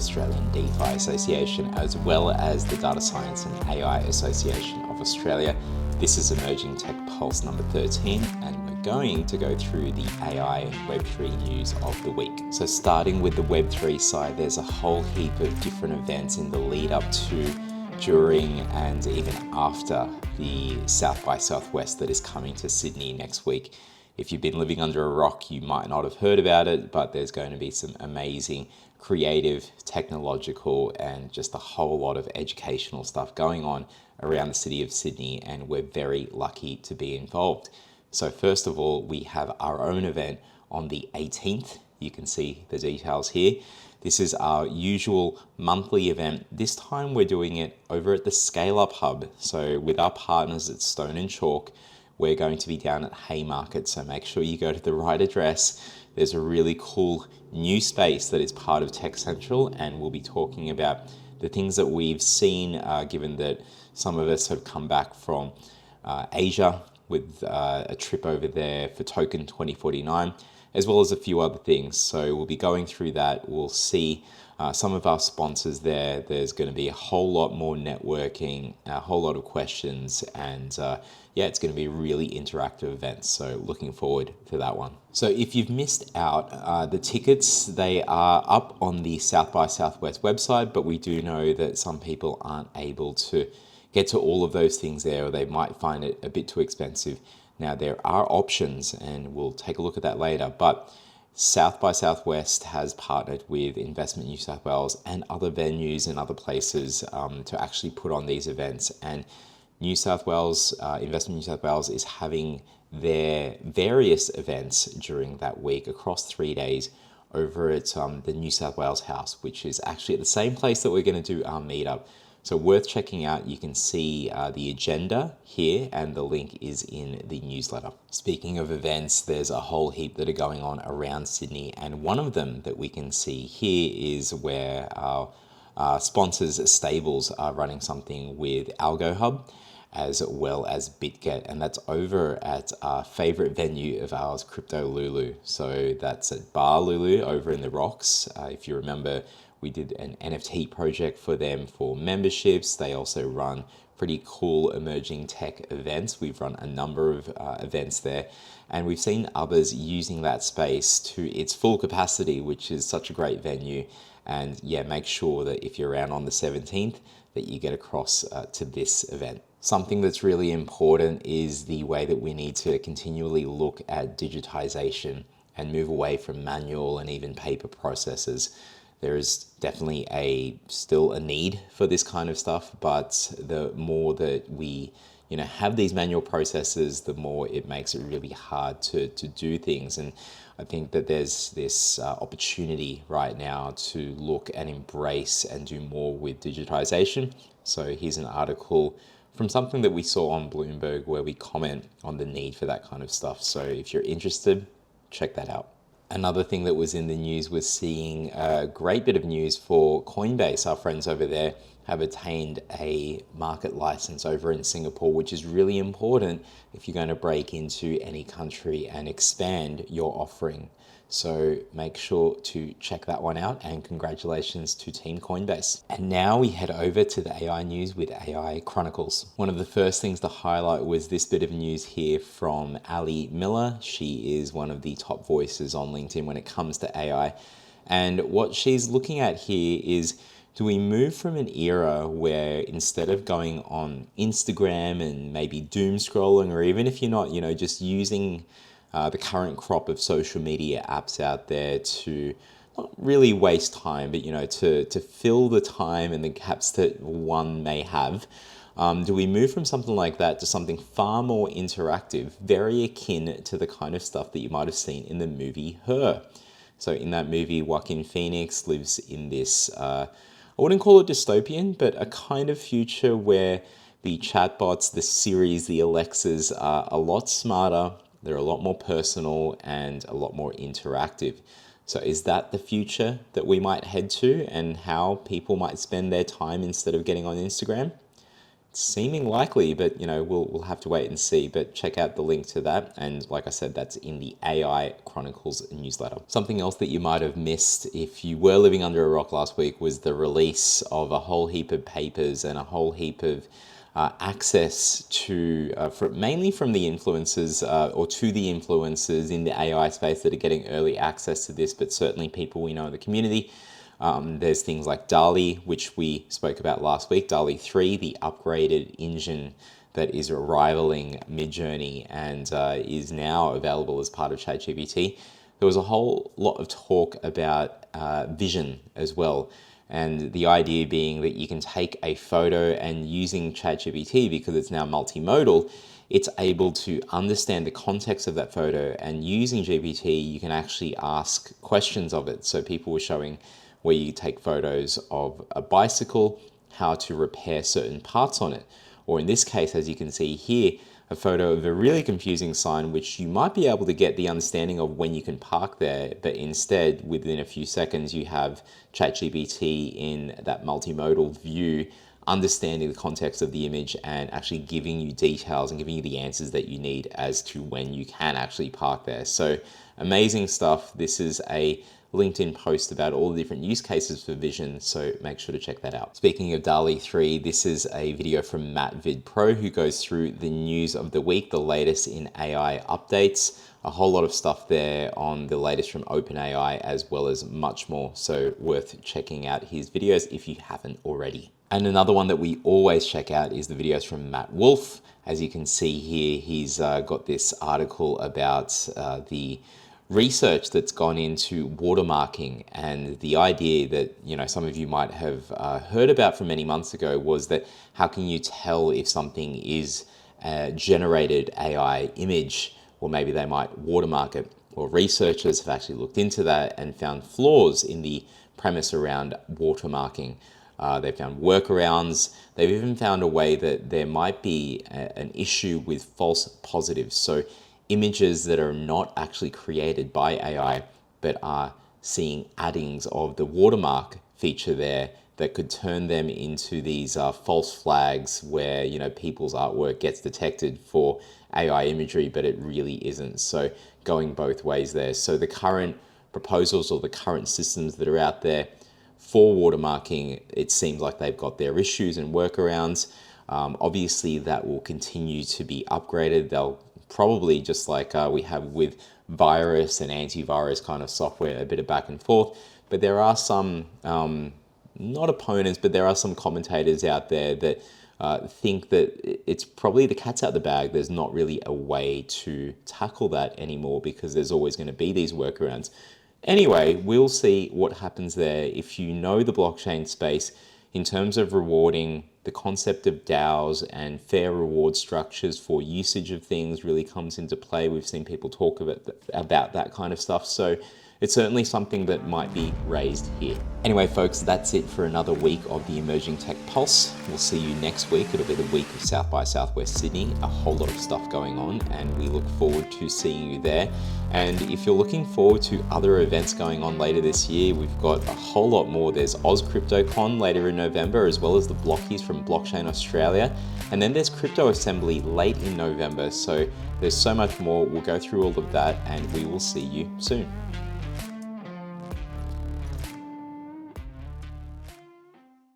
Australian DeFi Association, as well as the Data Science and AI Association of Australia. This is Emerging Tech Pulse number 13, and we're going to go through the AI and Web3 news of the week. So starting with the Web3 side, there's a whole heap of different events in the lead up to, during, and even after the South by Southwest that is coming to Sydney next week. If you've been living under a rock, you might not have heard about it, but there's going to be some amazing, creative, technological, and just a whole lot of educational stuff going on around the city of Sydney, and we're very lucky to be involved. So first of all, we have our own event on the 18th. You can see the details here. This is our usual monthly event. This time we're doing it over at the Scale Up Hub. So with our partners at Stone and Chalk, we're going to be down at Haymarket, so make sure you go to the right address. There's a really cool new space that is part of Tech Central, and we'll be talking about the things that we've seen, given that some of us have come back from Asia with a trip over there for Token 2049, as well as a few other things. So we'll be going through that. We'll see some of our sponsors there. There's going to be a whole lot more networking, a whole lot of questions, and yeah, it's going to be a really interactive event. So looking forward to that one. So if you've missed out, the tickets, they are up on the South by Southwest website, but we do know that some people aren't able to get to all of those things there, or they might find it a bit too expensive. Now, there are options, and we'll take a look at that later, but South by Southwest has partnered with Investment New South Wales and other venues and other places to actually put on these events. And New South Wales, Investment New South Wales is having their various events during that week across 3 days over at the New South Wales House, which is actually at the same place that we're going to do our meetup. So worth checking out. You can see the agenda here, and the link is in the newsletter. Speaking of events, there's a whole heap that are going on around Sydney, and one of them that we can see here is where our sponsors, Stables, are running something with Algo Hub, as well as BitGet, and that's over at our favorite venue of ours, Crypto Lulu. So that's at Bar Lulu over in the Rocks. If you remember, we did an NFT project for them for memberships. They also run pretty cool emerging tech events. We've run a number of events there, and we've seen others using that space to its full capacity, which is such a great venue. And yeah, make sure that if you're around on the 17th, that you get across to this event. Something that's really important is the way that we need to continually look at digitization and move away from manual and even paper processes. There is definitely still a need for this kind of stuff, but the more that we have these manual processes, the more it makes it really hard to do things. And I think that there's this opportunity right now to look and embrace and do more with digitization. So here's an article from something that we saw on Bloomberg where we comment on the need for that kind of stuff. So if you're interested, check that out. Another thing that was in the news was seeing a great bit of news for Coinbase. Our friends over there have attained a market license over in Singapore, which is really important if you're going to break into any country and expand your offering. So make sure to check that one out, and congratulations to Team Coinbase. And now we head over to the AI news with AI Chronicles. One of the first things to highlight was this bit of news here from Ali Miller. She is one of the top voices on LinkedIn when it comes to AI. And what she's looking at here is, do we move from an era where instead of going on Instagram and maybe doom scrolling, or even if you're not, just using the current crop of social media apps out there to not really waste time, but to fill the time and the gaps that one may have, do we move from something like that to something far more interactive, very akin to the kind of stuff that you might have seen in the movie Her? So in that movie, Joaquin Phoenix lives in this, I wouldn't call it dystopian, but a kind of future where the chatbots, the Siris, the Alexas are a lot smarter, they're a lot more personal, and a lot more interactive. So is that the future that we might head to, and how people might spend their time instead of getting on Instagram? seeming likely, but we'll have to wait and see. But check out the link to that, and like I said, that's in the AI Chronicles newsletter. Something else that you might have missed if you were living under a rock last week was the release of a whole heap of papers and a whole heap of access to, mainly from the influencers or to the influencers in the AI space that are getting early access to this, but certainly people we know in the community. There's things like DALL-E, which we spoke about last week, DALL-E 3, the upgraded engine that is rivaling Midjourney and is now available as part of ChatGPT. There was a whole lot of talk about vision as well. And the idea being that you can take a photo and using ChatGPT, because it's now multimodal, it's able to understand the context of that photo, and using GPT, you can actually ask questions of it. So people were showing where you take photos of a bicycle, how to repair certain parts on it. Or in this case, as you can see here, a photo of a really confusing sign, which you might be able to get the understanding of when you can park there, but instead, within a few seconds, you have ChatGPT in that multimodal view, understanding the context of the image and actually giving you details and giving you the answers that you need as to when you can actually park there. So amazing stuff. This is a LinkedIn post about all the different use cases for vision, so make sure to check that out. Speaking of DALL-E 3, this is a video from Matt VidPro, who goes through the news of the week, the latest in AI updates, a whole lot of stuff there on the latest from OpenAI, as well as much more, so worth checking out his videos if you haven't already. And another one that we always check out is the videos from Matt Wolf. As you can see here, he's got this article about the research that's gone into watermarking, and the idea that some of you might have heard about from many months ago was that how can you tell if something is a generated AI image, or maybe they might watermark it. Well, researchers have actually looked into that and found flaws in the premise around watermarking. They've found workarounds. They've even found a way that there might be an issue with false positives. So images that are not actually created by AI, but are seeing addings of the watermark feature there that could turn them into these false flags where people's artwork gets detected for AI imagery, but it really isn't. So going both ways there. So the current proposals or the current systems that are out there for watermarking, it seems like they've got their issues and workarounds. Obviously, that will continue to be upgraded. They'll probably, just like we have with virus and antivirus kind of software, a bit of back and forth. But there are some, not opponents, but there are some commentators out there that think that it's probably the cat's out the bag. There's not really a way to tackle that anymore because there's always going to be these workarounds. Anyway, we'll see what happens there. If you know the blockchain space, in terms of rewarding, the concept of DAOs and fair reward structures for usage of things really comes into play. We've seen people talk about that kind of stuff. So it's certainly something that might be raised here. Anyway, folks, that's it for another week of the Emerging Tech Pulse. We'll see you next week. It'll be the week of South by Southwest Sydney. A whole lot of stuff going on, and we look forward to seeing you there. And if you're looking forward to other events going on later this year, we've got a whole lot more. There's OzCryptoCon later in November, as well as the Blockies from Blockchain Australia. And then there's Crypto Assembly late in November. So there's so much more. We'll go through all of that, and we will see you soon.